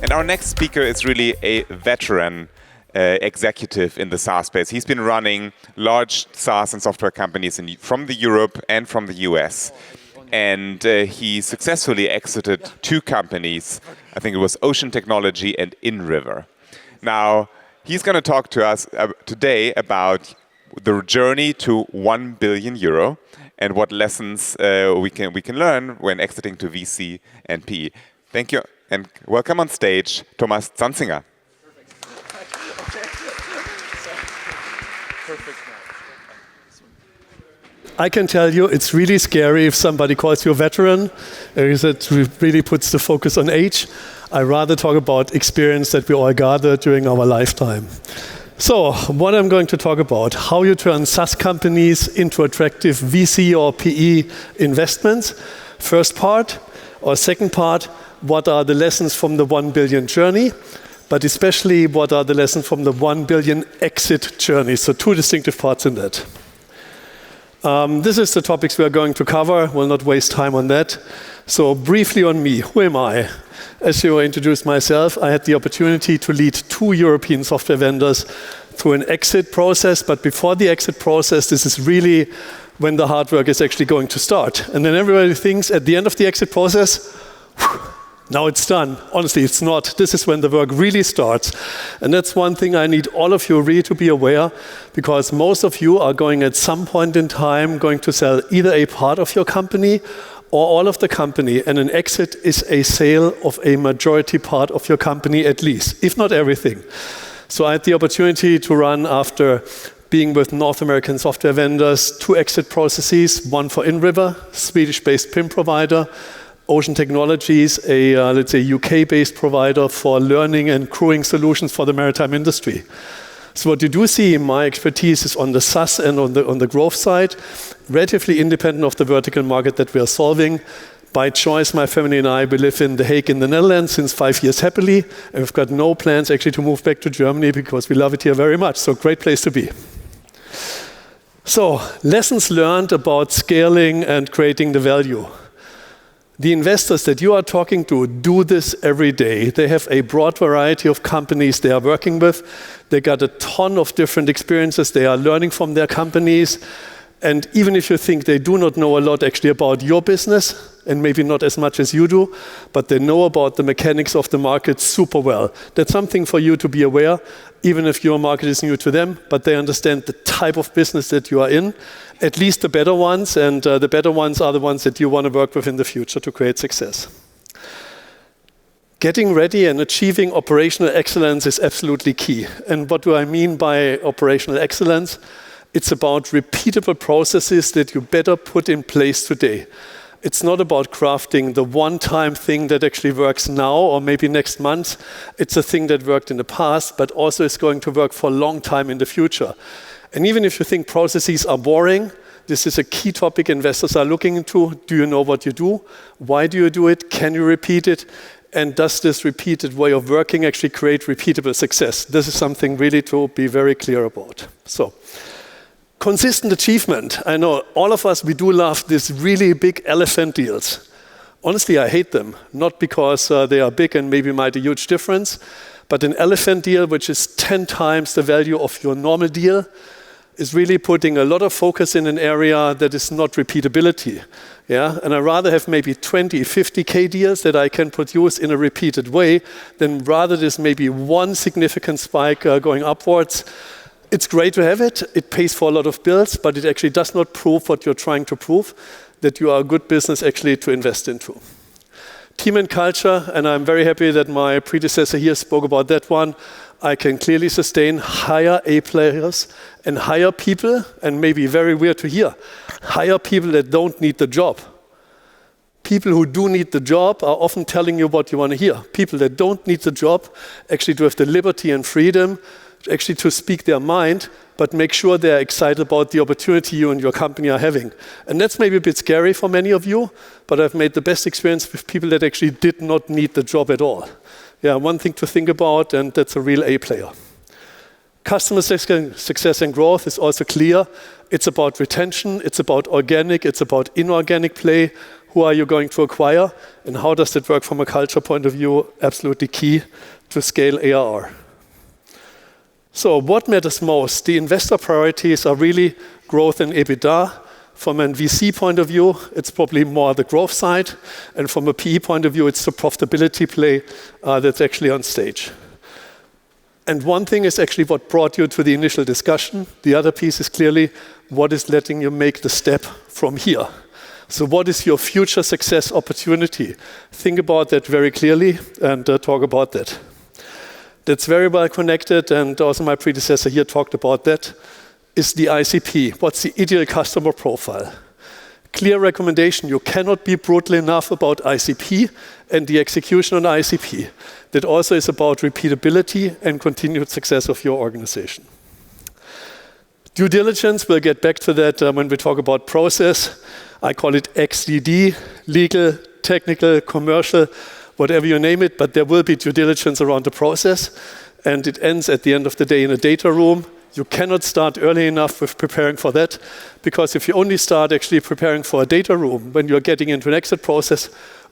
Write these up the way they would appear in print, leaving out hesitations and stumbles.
And our next speaker is really a veteran executive in the SaaS space. He's been running large SaaS and software companies from the Europe and from the US. And he successfully exited 2 companies. I think it was Ocean Technology and InRiver. Now, he's going to talk to us today about the journey to 1 billion euro and what lessons we can learn when exiting to VC and PE. Thank you, and welcome on stage, Thomas Zanzinger. I can tell you it's really scary if somebody calls you a veteran, because it really puts the focus on age. I rather talk about experience that we all gathered during our lifetime. So, what I'm going to talk about, how you turn SaaS companies into attractive VC or PE investments. First part, or second part, what are the lessons from the 1 billion journey, but especially what are the lessons from the 1 billion exit journey. So 2 distinctive parts in that. This is the topics we are going to cover. We'll not waste time on that. So briefly on me, who am I? As you introduced myself, I had the opportunity to lead 2 European software vendors through an exit process. But before the exit process, this is really when the hard work is actually going to start. And then everybody thinks at the end of the exit process, now it's done. Honestly, it's not. This is when the work really starts. And that's one thing I need all of you really to be aware, because most of you are going at some point in time going to sell either a part of your company or all of the company. And an exit is a sale of a majority part of your company at least, if not everything. So I had the opportunity to run, after being with North American software vendors, 2 exit processes, one for InRiver, Swedish-based PIM provider, Ocean Technologies, a let's say UK-based provider for learning and crewing solutions for the maritime industry. So what you do see, my expertise is on the SaaS and on the growth side, relatively independent of the vertical market that we are solving. By choice, my family and I, we live in The Hague in the Netherlands since 5 years happily, and we've got no plans actually to move back to Germany because we love it here very much. So great place to be. So lessons learned about scaling and creating the value. The investors that you are talking to do this every day. They have a broad variety of companies they are working with. They got a ton of different experiences. They are learning from their companies. And even if you think they do not know a lot actually about your business, and maybe not as much as you do, but they know about the mechanics of the market super well. That's something for you to be aware, even if your market is new to them, but they understand the type of business that you are in, at least the better ones, and the better ones are the ones that you want to work with in the future to create success. Getting ready and achieving operational excellence is absolutely key. And what do I mean by operational excellence? It's about repeatable processes that you better put in place today. It's not about crafting the one-time thing that actually works now or maybe next month. It's a thing that worked in the past, but also is going to work for a long time in the future. And even if you think processes are boring, this is a key topic investors are looking into. Do you know what you do? Why do you do it? Can you repeat it? And does this repeated way of working actually create repeatable success? This is something really to be very clear about. So, consistent achievement. I know all of us, we do love these really big elephant deals. Honestly, I hate them. Not because they are big and maybe might a huge difference, but an elephant deal which is 10 times the value of your normal deal is really putting a lot of focus in an area that is not repeatability. Yeah? And I rather have maybe 20, 50K deals that I can produce in a repeated way than rather this maybe one significant spike going upwards. It's great to have it. It pays for a lot of bills, but it actually does not prove what you're trying to prove, that you are a good business actually to invest into. Team and culture, and I'm very happy that my predecessor here spoke about that one. I can clearly sustain hire A players and hire people, and maybe very weird to hear, hire people that don't need the job. People who do need the job are often telling you what you want to hear. People that don't need the job actually do have the liberty and freedom actually to speak their mind, but make sure they're excited about the opportunity you and your company are having. And that's maybe a bit scary for many of you, but I've made the best experience with people that actually did not need the job at all. Yeah, one thing to think about, and that's a real A player. Customer success and growth is also clear. It's about retention, it's about organic, it's about inorganic play. Who are you going to acquire? And how does it work from a culture point of view? Absolutely key to scale ARR. So what matters most? The investor priorities are really growth and EBITDA. From a VC point of view, it's probably more the growth side. And from a PE point of view, it's the profitability play that's actually on stage. And one thing is actually what brought you to the initial discussion. The other piece is clearly what is letting you make the step from here. So what is your future success opportunity? Think about that very clearly and talk about that. That's very well connected, and also my predecessor here talked about that, is the ICP. What's the ideal customer profile? Clear recommendation, you cannot be brutal enough about ICP and the execution on ICP. That also is about repeatability and continued success of your organization. Due diligence, we'll get back to that when we talk about process. I call it XDD, legal, technical, commercial, whatever you name it, but there will be due diligence around the process, and it ends at the end of the day in a data room. You cannot start early enough with preparing for that, because if you only start actually preparing for a data room when you're getting into an exit process,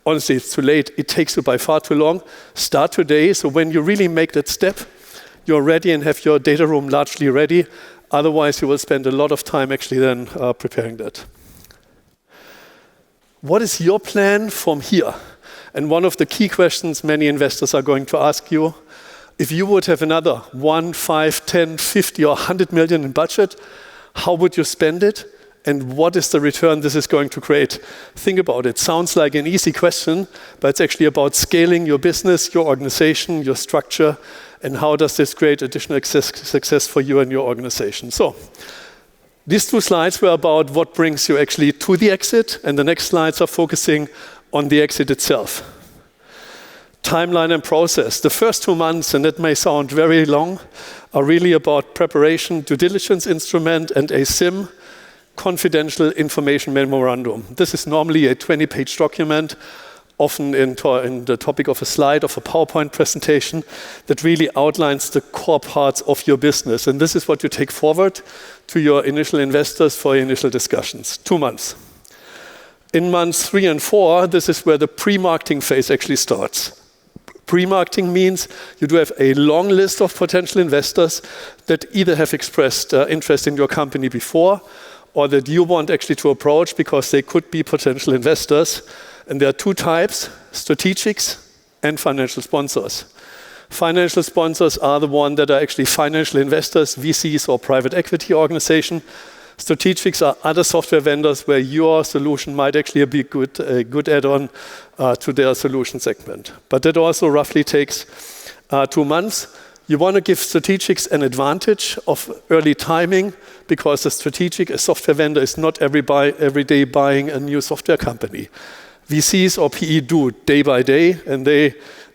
honestly, it's too late. It takes you by far too long. Start today, so when you really make that step, you're ready and have your data room largely ready. Otherwise, you will spend a lot of time actually then preparing that. What is your plan from here? And one of the key questions many investors are going to ask you, if you would have another 1, 5, 10, 50 or 100 million in budget, how would you spend it? And what is the return this is going to create? Think about it. Sounds like an easy question, but it's actually about scaling your business, your organization, your structure, and how does this create additional success for you and your organization. So these 2 slides were about what brings you actually to the exit, and the next slides are focusing on the exit itself. Timeline and process. The first 2 months, and that may sound very long, are really about preparation, due diligence instrument, and a SIM, confidential information memorandum. This is normally a 20-page document, often in the topic of a slide of a PowerPoint presentation, that really outlines the core parts of your business. And this is what you take forward to your initial investors for your initial discussions. 2 months. In months 3 and 4, this is where the pre-marketing phase actually starts. Pre-marketing means you do have a long list of potential investors that either have expressed interest in your company before, or that you want actually to approach because they could be potential investors. And there are 2 types, strategics and financial sponsors. Financial sponsors are the ones that are actually financial investors, VCs or private equity organization. Strategics are other software vendors where your solution might actually be a good add-on to their solution segment. But that also roughly takes 2 months. You want to give strategics an advantage of early timing, because a software vendor is not every day buying a new software company. VCs or PE do day by day, and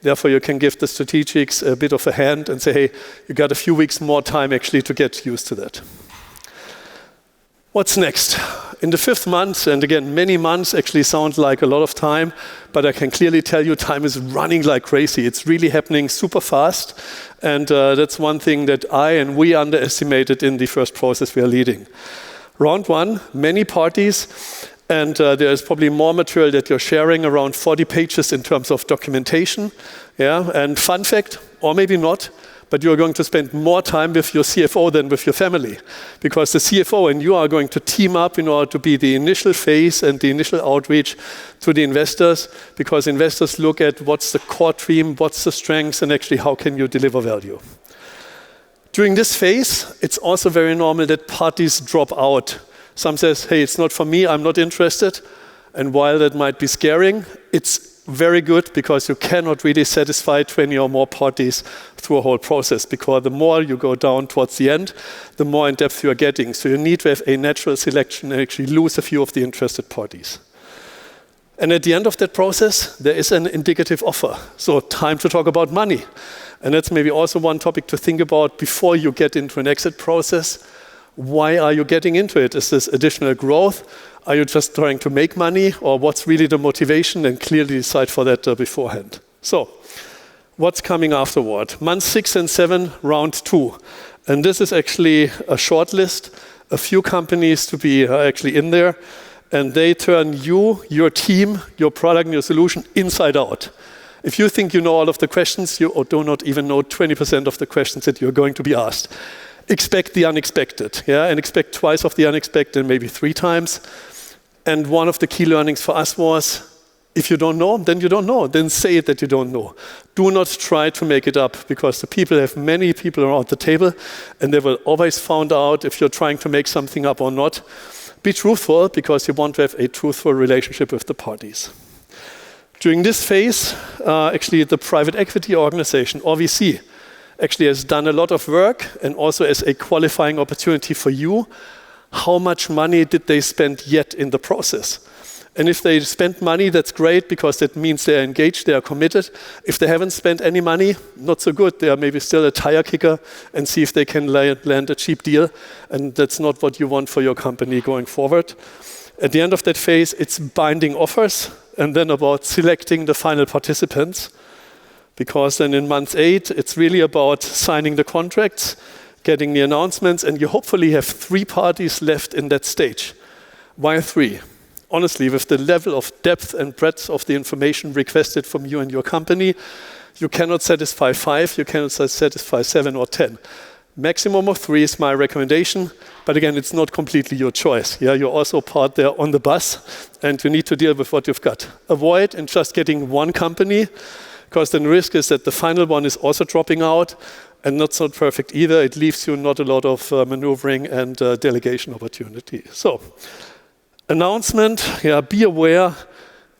therefore you can give the strategics a bit of a hand and say, hey, you got a few weeks more time actually to get used to that. What's next? In the 5th month, and again, many months actually sound like a lot of time, but I can clearly tell you time is running like crazy. It's really happening super fast, and that's one thing that we underestimated in the first process we are leading. Round 1, many parties, and there is probably more material that you're sharing, around 40 pages in terms of documentation. Yeah, and fun fact, or maybe not, but you're going to spend more time with your CFO than with your family, because the CFO and you are going to team up in order to be the initial phase and the initial outreach to the investors, because investors look at what's the core team, what's the strengths, and actually how can you deliver value. During this phase, it's also very normal that parties drop out. Some says, hey, it's not for me, I'm not interested. And while that might be scaring, it's very good, because you cannot really satisfy 20 or more parties through a whole process, because the more you go down towards the end, the more in depth you are getting. So you need to have a natural selection and actually lose a few of the interested parties. And at the end of that process, there is an indicative offer. So time to talk about money. And that's maybe also one topic to think about before you get into an exit process. Why are you getting into it? Is this additional growth? Are you just trying to make money, or what's really the motivation? And clearly decide for that beforehand. So, what's coming afterward? Month 6 and 7, round 2. And this is actually a short list, a few companies to be actually in there. and they turn you, your team, your product, and your solution inside out. If you think you know all of the questions, you do not even know 20% of the questions that you're going to be asked. Expect the unexpected, and expect twice of the unexpected, maybe 3 times. And one of the key learnings for us was, if you don't know, then you don't know. Then say it that you don't know. Do not try to make it up, because the people have many people around the table, and they will always find out if you're trying to make something up or not. Be truthful, because you want to have a truthful relationship with the parties. During this phase, actually the private equity organization, RVC, actually has done a lot of work, and also as a qualifying opportunity for you, how much money did they spend yet in the process? And if they spent money, that's great, because that means they're engaged, they are committed. If they haven't spent any money, not so good. They are maybe still a tire kicker and see if they can land a cheap deal. And that's not what you want for your company going forward. At the end of that phase, it's binding offers, and then about selecting the final participants. Because then in month 8, it's really about signing the contracts, getting the announcements, and you hopefully have 3 parties left in that stage. Why 3? Honestly, with the level of depth and breadth of the information requested from you and your company, you cannot satisfy 5, you cannot satisfy 7 or 10. Maximum of 3 is my recommendation, but again, it's not completely your choice. You're also part there on the bus, and you need to deal with what you've got. Avoid in just getting 1 company, because then the risk is that the final one is also dropping out, and not so perfect either. It leaves you not a lot of maneuvering and delegation opportunity. So, announcement, be aware,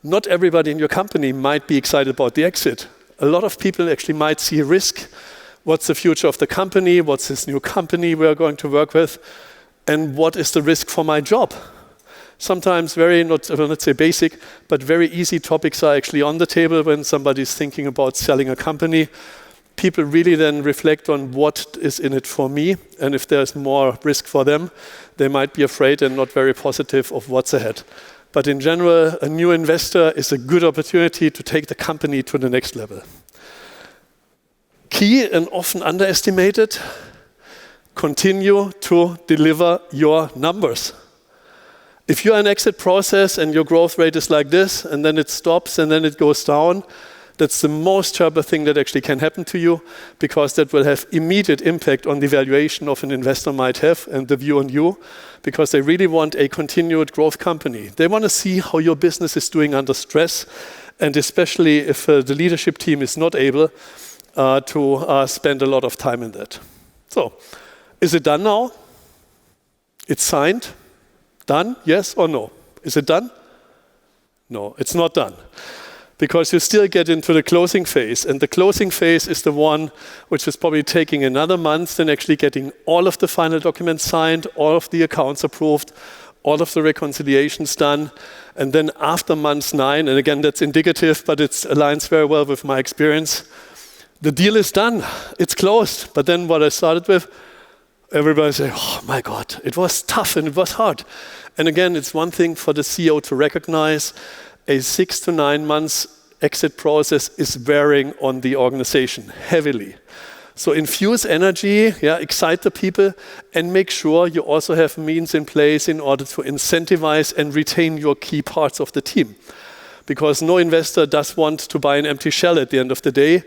not everybody in your company might be excited about the exit. A lot of people actually might see risk. What's the future of the company? What's this new company we're going to work with? And what is the risk for my job? Sometimes very, let's say basic, but very easy topics are actually on the table when somebody's thinking about selling a company. People really then reflect on what is in it for me, and if there's more risk for them, they might be afraid and not very positive of what's ahead. But in general, a new investor is a good opportunity to take the company to the next level. Key and often underestimated, continue to deliver your numbers. If you're in an exit process and your growth rate is like this, and then it stops and then it goes down, that's the most terrible thing that actually can happen to you, because that will have immediate impact on the valuation of an investor might have and the view on you, because they really want a continued growth company. They want to see how your business is doing under stress, and especially if the leadership team is not able to spend a lot of time in that. So, is it done now? It's signed? Done? Yes or no? Is it done? No, it's not done. Because you still get into the closing phase. And the closing phase is the one which is probably taking another month than actually getting all of the final documents signed, all of the accounts approved, all of the reconciliations done. And then after month 9, and again, that's indicative, but it aligns very well with my experience, the deal is done. It's closed. But then what I started with, everybody say, oh my God, it was tough and it was hard. And again, it's one thing for the CEO to recognize a 6 to 9 months exit process is varying on the organization heavily. So infuse energy, excite the people, and make sure you also have means in place in order to incentivize and retain your key parts of the team. Because no investor does want to buy an empty shell at the end of the day.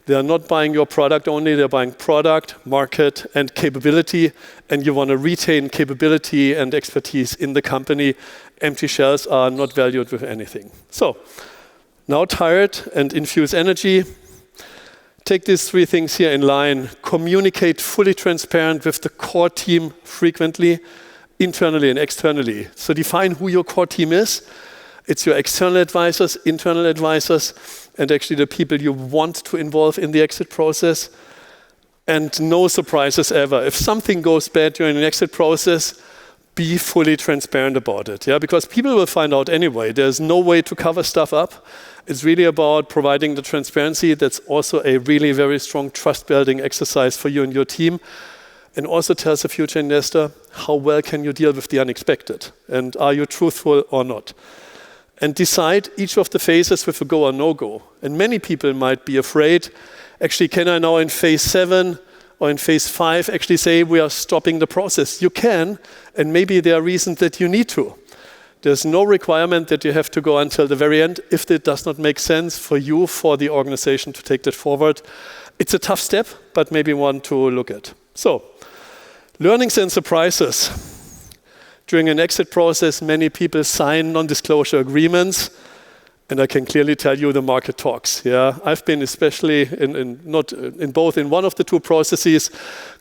They are not buying your product only, they're buying product, market, and capability, and you want to retain capability and expertise in the company. Empty shells are not valued with anything. So, now tired and infuse energy. Take these 3 things here in line. Communicate fully transparent with the core team frequently, internally and externally. So define who your core team is. It's your external advisors, internal advisors, and actually the people you want to involve in the exit process. And no surprises ever. If something goes bad during an exit process, be fully transparent about it. Because people will find out anyway. There's no way to cover stuff up. It's really about providing the transparency. That's also a really very strong trust-building exercise for you and your team. And also tells a future investor, how well can you deal with the unexpected? And are you truthful or not? And decide each of the phases with a go or no-go. And many people might be afraid, actually, can I now in phase 7 or in phase 5 actually say we are stopping the process? You can, and maybe there are reasons that you need to. There's no requirement that you have to go until the very end if it does not make sense for you, for the organization to take that forward. It's a tough step, but maybe one to look at. So, learnings and surprises. During an exit process, many people sign non-disclosure agreements. And I can clearly tell you the market talks. Yeah, I've been especially in one of the two processes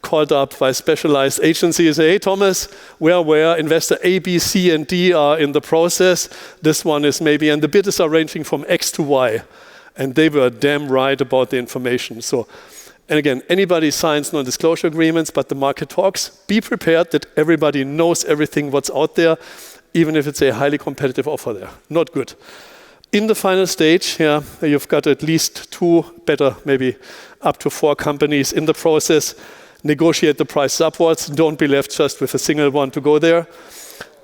called up by specialized agencies. Hey, Thomas, where investor A, B, C, and D are in the process. This one is maybe, and the bidders are ranging from X to Y. And they were damn right about the information. So, and again, anybody signs non-disclosure agreements, but the market talks. Be prepared that everybody knows everything what's out there, even if it's a highly competitive offer there. Not good. In the final stage, you've got at least 2, better maybe up to 4 companies in the process. Negotiate the prices upwards. Don't be left just with a single one to go there.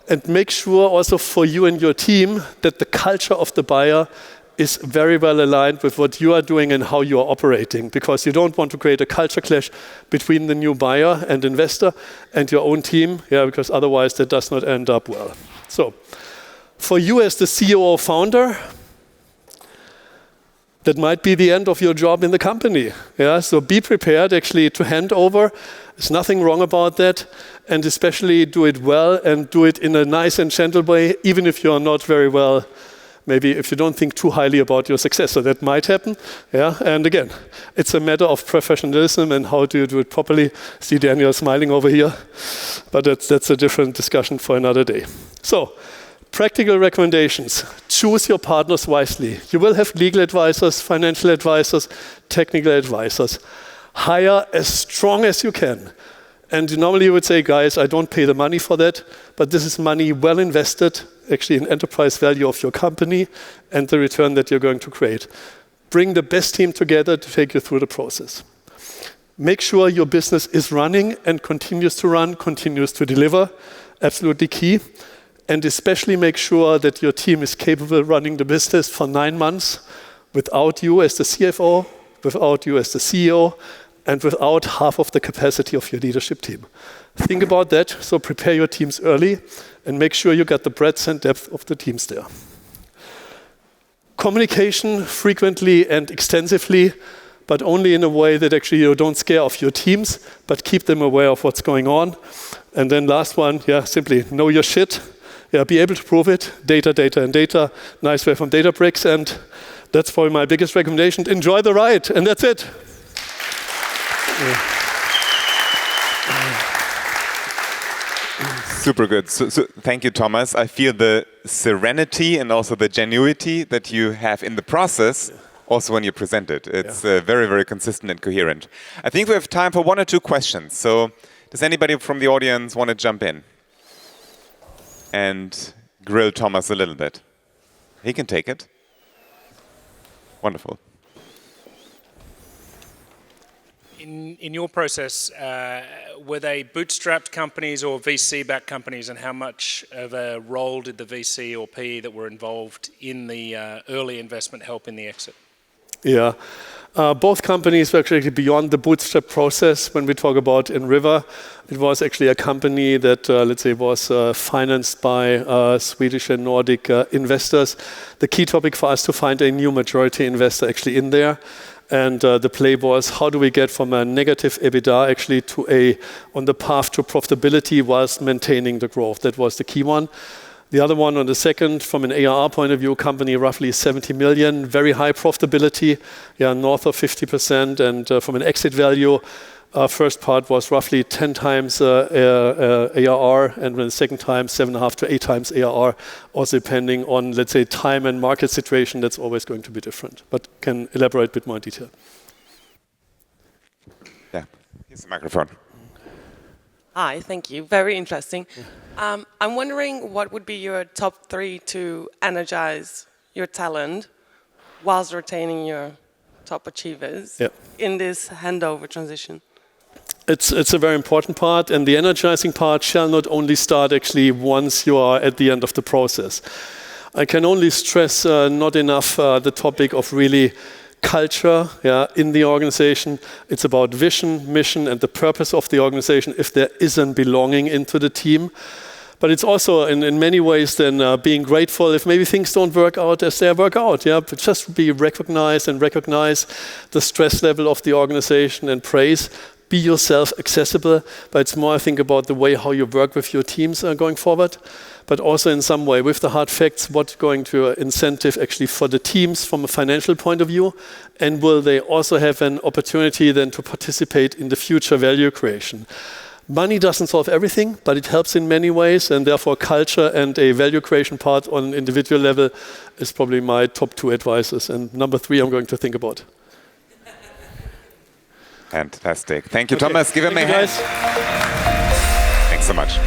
And make sure also for you and your team that the culture of the buyer is very well aligned with what you are doing and how you are operating, because you don't want to create a culture clash between the new buyer and investor and your own team, because otherwise that does not end up well. So, for you as the CEO or founder, that might be the end of your job in the company. So be prepared actually to hand over. There's nothing wrong about that. And especially do it well and do it in a nice and gentle way, even if you're not very well, maybe if you don't think too highly about your success. So that might happen. And again, it's a matter of professionalism and how do you do it properly. See Daniel smiling over here. But that's a different discussion for another day. So, practical recommendations. Choose your partners wisely. You will have legal advisors, financial advisors, technical advisors. Hire as strong as you can. And normally you would say, guys, I don't pay the money for that, but this is money well invested, actually in enterprise value of your company and the return that you're going to create. Bring the best team together to take you through the process. Make sure your business is running and continues to run, continues to deliver. Absolutely key. And especially make sure that your team is capable of running the business for 9 months without you as the CFO, without you as the CEO, and without half of the capacity of your leadership team. Think about that, so prepare your teams early and make sure you get the breadth and depth of the teams there. Communication frequently and extensively, but only in a way that actually you don't scare off your teams, but keep them aware of what's going on. And then last one, simply know your shit. Be able to prove it. Data, and data. Nice way from Databricks. And that's probably my biggest recommendation. Enjoy the ride. And that's it. Super good. So thank you, Thomas. I feel the serenity and also the genuity that you have in the process, also when you present it. It's very, very consistent and coherent. I think we have time for 1 or 2 questions. So does anybody from the audience want to jump in and grill Thomas a little bit? He can take it. Wonderful. In your process, were they bootstrapped companies or VC-backed companies, and how much of a role did the VC or PE that were involved in the early investment help in the exit? Both companies were actually beyond the bootstrap process. When we talk about In River, it was actually a company that, let's say, was financed by Swedish and Nordic investors. The key topic for us to find a new majority investor actually in there. And the play was, how do we get from a negative EBITDA actually to on the path to profitability whilst maintaining the growth? That was the key one. The other one on the second, from an ARR point of view, company roughly 70 million, very high profitability, north of 50%. And from an exit value, first part was roughly 10 times ARR, and then the second time 7.5 to 8 times ARR, also depending on, let's say, time and market situation. That's always going to be different, but can elaborate a bit more in detail. Yeah, here's the microphone. Hi, thank you. Very interesting. I'm wondering what would be your top 3 to energize your talent whilst retaining your top achievers in this handover transition? It's a very important part, and the energizing part shall not only start actually once you are at the end of the process. I can only stress not enough the topic of really culture in the organization. It's about vision, mission, and the purpose of the organization if there isn't belonging into the team. But it's also in many ways then being grateful if maybe things don't work out as they work out. Yeah, but just be recognized and recognize the stress level of the organization and praise. Be yourself accessible, but it's more, I think, about the way how you work with your teams going forward, but also in some way with the hard facts, what's going to incentive actually for the teams from a financial point of view, and will they also have an opportunity then to participate in the future value creation. Money doesn't solve everything, but it helps in many ways, and therefore culture and a value creation part on an individual level is probably my top 2 advices. And number 3 I'm going to think about. Fantastic. Thank you, Thomas. Give him a hand. Guys. Thanks so much.